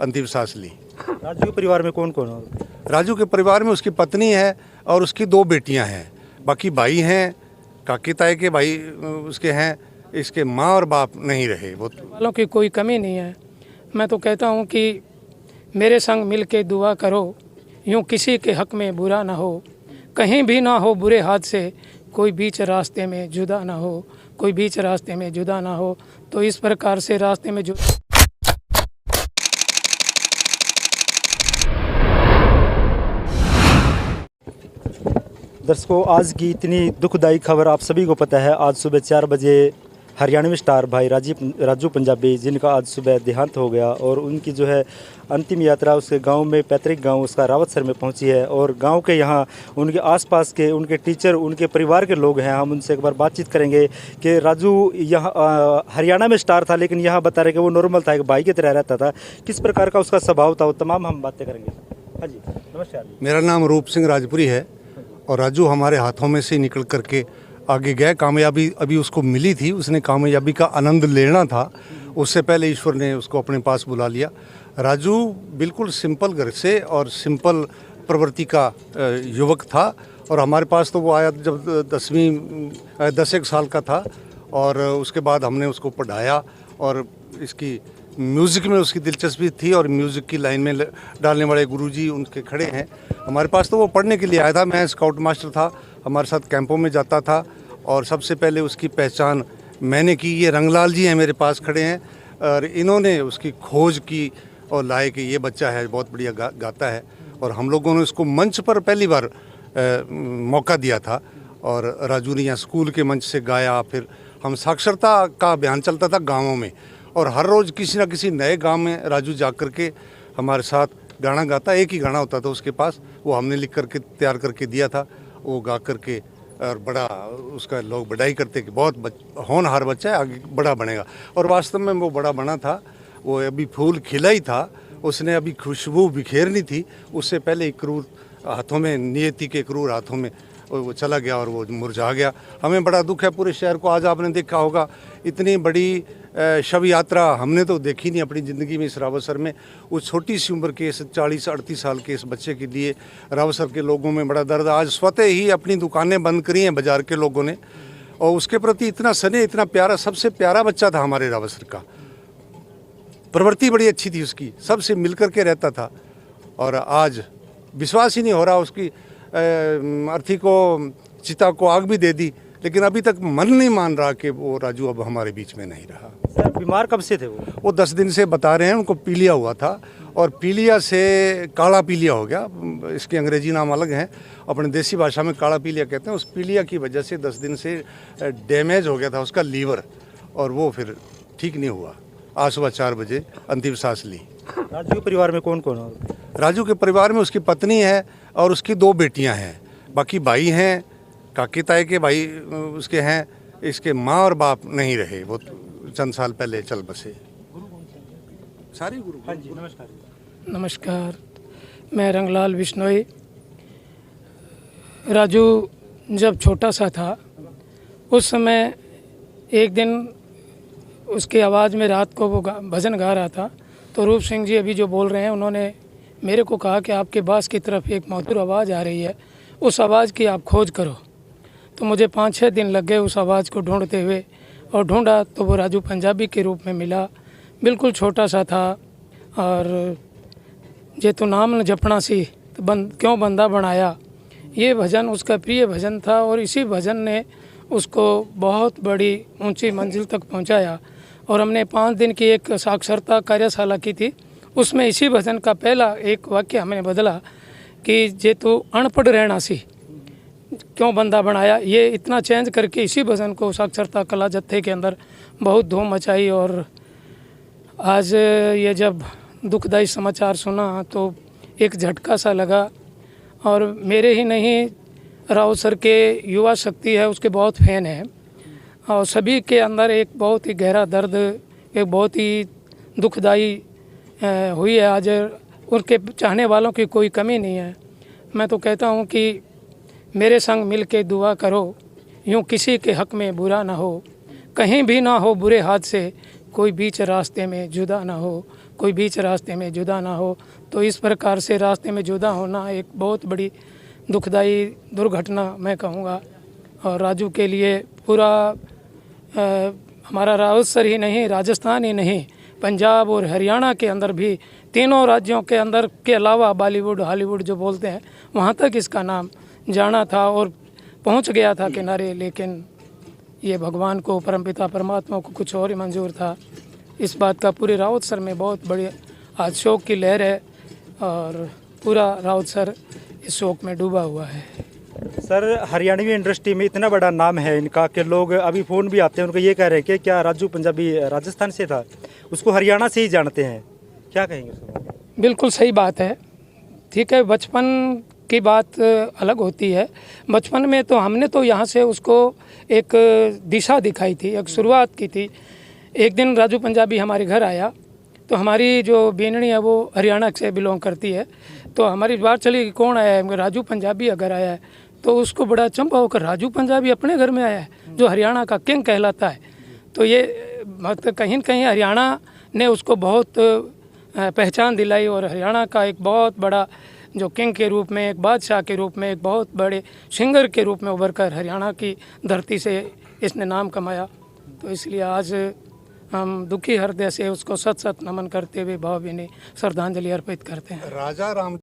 अंतिम सांस ली। राजू के परिवार में कौन कौन है? राजू के परिवार में उसकी पत्नी है और उसकी 2 बेटियां हैं, बाकी भाई हैं, काकी ताए के भाई उसके हैं, इसके माँ और बाप नहीं रहे। वो वालों की कोई कमी नहीं है। मैं तो कहता हूँ कि मेरे संग मिल के दुआ करो, यूँ किसी के हक में बुरा ना हो, कहीं भी ना हो बुरे हाथ से, कोई बीच रास्ते में जुदा ना हो, कोई बीच रास्ते में जुदा ना हो। तो इस प्रकार से रास्ते में दर्शकों, आज की इतनी दुखदाई खबर आप सभी को पता है। आज सुबह 4 बजे हरियाणवी स्टार भाई राजू पंजाबी, जिनका आज सुबह देहांत हो गया, और उनकी जो है अंतिम यात्रा उसके गांव में, पैतृक गांव उसका रावतसर में पहुंची है। और गांव के यहाँ उनके आसपास के उनके टीचर, उनके परिवार के लोग हैं। हम उनसे एक बार बातचीत करेंगे कि राजू यहाँ हरियाणा में स्टार था, लेकिन यहाँ बता रहे कि वो नॉर्मल था, एक भाई की तरह रहता था। किस प्रकार का उसका स्वभाव था, वो तमाम हम बातें करेंगे। हाँ जी, नमस्कार। मेरा नाम रूप सिंह राजपुरी है और राजू हमारे हाथों में से निकल करके आगे गए। कामयाबी अभी उसको मिली थी, उसने कामयाबी का आनंद लेना था, उससे पहले ईश्वर ने उसको अपने पास बुला लिया। राजू बिल्कुल सिंपल घर से और सिंपल प्रवृत्ति का युवक था, और हमारे पास तो वो आया जब 10 साल का था, और उसके बाद हमने उसको पढ़ाया, और इसकी म्यूज़िक में उसकी दिलचस्पी थी, और म्यूज़िक की लाइन में डालने वाले गुरुजी उनके खड़े हैं हमारे पास। तो वो पढ़ने के लिए आया था। मैं स्काउट मास्टर था, हमारे साथ कैंपों में जाता था, और सबसे पहले उसकी पहचान मैंने की। ये रंगलाल जी हैं मेरे पास खड़े हैं, और इन्होंने उसकी खोज की और लाए कि ये बच्चा है, बहुत बढ़िया गाता है। और हम लोगों ने उसको मंच पर पहली बार मौका दिया था, और राजू ने यहाँ स्कूल के मंच से गाया। फिर हम साक्षरता का अभियान चलता था गाँवों में, और हर रोज़ किसी न किसी नए गांव में राजू जा कर के हमारे साथ गाना गाता। एक ही गाना होता था उसके पास, वो हमने लिख करके तैयार करके दिया था, वो गा करके, और बड़ा उसका लोग बधाई करते कि बहुत होनहार बच्चा है, आगे बड़ा बनेगा। और वास्तव में वो बड़ा बना था। वो अभी फूल खिला ही था, उसने अभी खुशबू बिखेरनी थी, उससे पहले एक क्रूर हाथों में, नियति के क्रूर हाथों में वो चला गया, और वो मुरझा गया। हमें बड़ा दुख है पूरे शहर को। आज आपने देखा होगा इतनी बड़ी शव यात्रा हमने तो देखी नहीं अपनी ज़िंदगी में इस रावतसर में। उस छोटी सी उम्र के, इस 40-38 साल के इस बच्चे के लिए रावतसर के लोगों में बड़ा दर्द। आज स्वतः ही अपनी दुकानें बंद करी हैं बाज़ार के लोगों ने, और उसके प्रति इतना स्नेह, इतना प्यारा, सबसे प्यारा बच्चा था हमारे रावतसर का। प्रवृत्ति बड़ी अच्छी थी उसकी, सबसे मिल कर के रहता था। और आज विश्वास ही नहीं हो रहा, उसकी अर्थी को, चिता को आग भी दे दी, लेकिन अभी तक मन नहीं मान रहा कि वो राजू अब हमारे बीच में नहीं रहा। सर, बीमार कब से थे वो? 10 दिन से बता रहे हैं, उनको पीलिया हुआ था, और पीलिया से काला पीलिया हो गया। इसके अंग्रेजी नाम अलग हैं, अपने देसी भाषा में काला पीलिया कहते हैं। उस पीलिया की वजह से 10 दिन से डैमेज हो गया था उसका लीवर, और वो फिर ठीक नहीं हुआ। आज सुबह 4 बजे अंतिम सांस ली। राजू के परिवार में कौन कौन है? राजू के परिवार में उसकी पत्नी है और उसकी 2 बेटियां हैं, बाकी भाई हैं, काकी ताए के भाई उसके हैं, इसके माँ और बाप नहीं रहे, वो चंद साल पहले चल बसे। सारे गुरु। हाँ जी, नमस्कार। नमस्कार, मैं रंगलाल बिश्नोई। राजू जब छोटा सा था, उस समय एक दिन उसकी आवाज़ में रात को वो भजन गा रहा था, तो रूप सिंह जी अभी जो बोल रहे हैं, उन्होंने मेरे को कहा कि आपके बास की तरफ एक मधुर आवाज़ आ रही है, उस आवाज़ की आप खोज करो। तो मुझे 5-6 दिन लग गए उस आवाज़ को ढूंढते हुए, और ढूंढा तो वो राजू पंजाबी के रूप में मिला। बिल्कुल छोटा सा था, और जे तू नाम न जपना सी तो क्यों बंदा बनाया, ये भजन उसका प्रिय भजन था, और इसी भजन ने उसको बहुत बड़ी ऊंची मंजिल तक पहुंचाया। और हमने 5 दिन की एक साक्षरता कार्यशाला की थी, उसमें इसी भजन का पहला एक वाक्य हमने बदला कि जे तू अनपढ़ रहना सी क्यों बंदा बनाया। ये इतना चेंज करके इसी भजन को साक्षरता कला जत्थे के अंदर बहुत धूम मचाई। और आज ये जब दुखदाई समाचार सुना तो एक झटका सा लगा, और मेरे ही नहीं, रावतसर के युवा शक्ति है उसके बहुत फैन हैं, और सभी के अंदर एक बहुत ही गहरा दर्द, एक बहुत ही दुखदाई हुई है। आज उनके चाहने वालों की कोई कमी नहीं है। मैं तो कहता हूँ कि मेरे संग मिल के दुआ करो, यूँ किसी के हक में बुरा ना हो, कहीं भी ना हो बुरे हाथ से, कोई बीच रास्ते में जुदा ना हो, कोई बीच रास्ते में जुदा ना हो। तो इस प्रकार से रास्ते में जुदा होना एक बहुत बड़ी दुखदाई दुर्घटना मैं कहूँगा। और राजू के लिए पूरा हमारा राउतसर ही नहीं, राजस्थान ही नहीं, पंजाब और हरियाणा के अंदर भी, तीनों राज्यों के अंदर के अलावा बॉलीवुड हॉलीवुड जो बोलते हैं वहाँ तक इसका नाम जाना था और पहुँच गया था किनारे। लेकिन ये भगवान को, परमपिता परमात्मा को कुछ और ही मंजूर था। इस बात का पूरे राउतसर में बहुत बड़ी आज शोक की लहर है और पूरा राउतसर इस शोक में डूबा हुआ है। सर, हरियाणवी इंडस्ट्री में इतना बड़ा नाम है इनका कि लोग अभी फ़ोन भी आते हैं, उनको ये कह रहे हैं कि क्या राजू पंजाबी राजस्थान से था, उसको हरियाणा से ही जानते हैं। क्या कहेंगे सर? बिल्कुल सही बात है। ठीक है, बचपन की बात अलग होती है। बचपन में तो हमने तो यहाँ से उसको एक दिशा दिखाई थी, एक शुरुआत की थी। एक दिन राजू पंजाबी हमारे घर आया तो हमारी जो बेननी है वो हरियाणा से बिलोंग करती है। तो हमारी बात चली कि कौन आया है, राजू पंजाबी अगर आया है। तो उसको बड़ा चंपा होकर राजू पंजाबी अपने घर में आया है जो हरियाणा का किंग कहलाता है। तो ये मतलब कहीं न कहीं हरियाणा ने उसको बहुत पहचान दिलाई और हरियाणा का एक बहुत बड़ा जो किंग के रूप में, एक बादशाह के रूप में, एक बहुत बड़े सिंगर के रूप में उभर कर हरियाणा की धरती से इसने नाम कमाया। तो इसलिए आज हम दुखी हृदय से उसको सत सत नमन करते हुए भावभीनी श्रद्धांजलि अर्पित करते हैं। राजा राम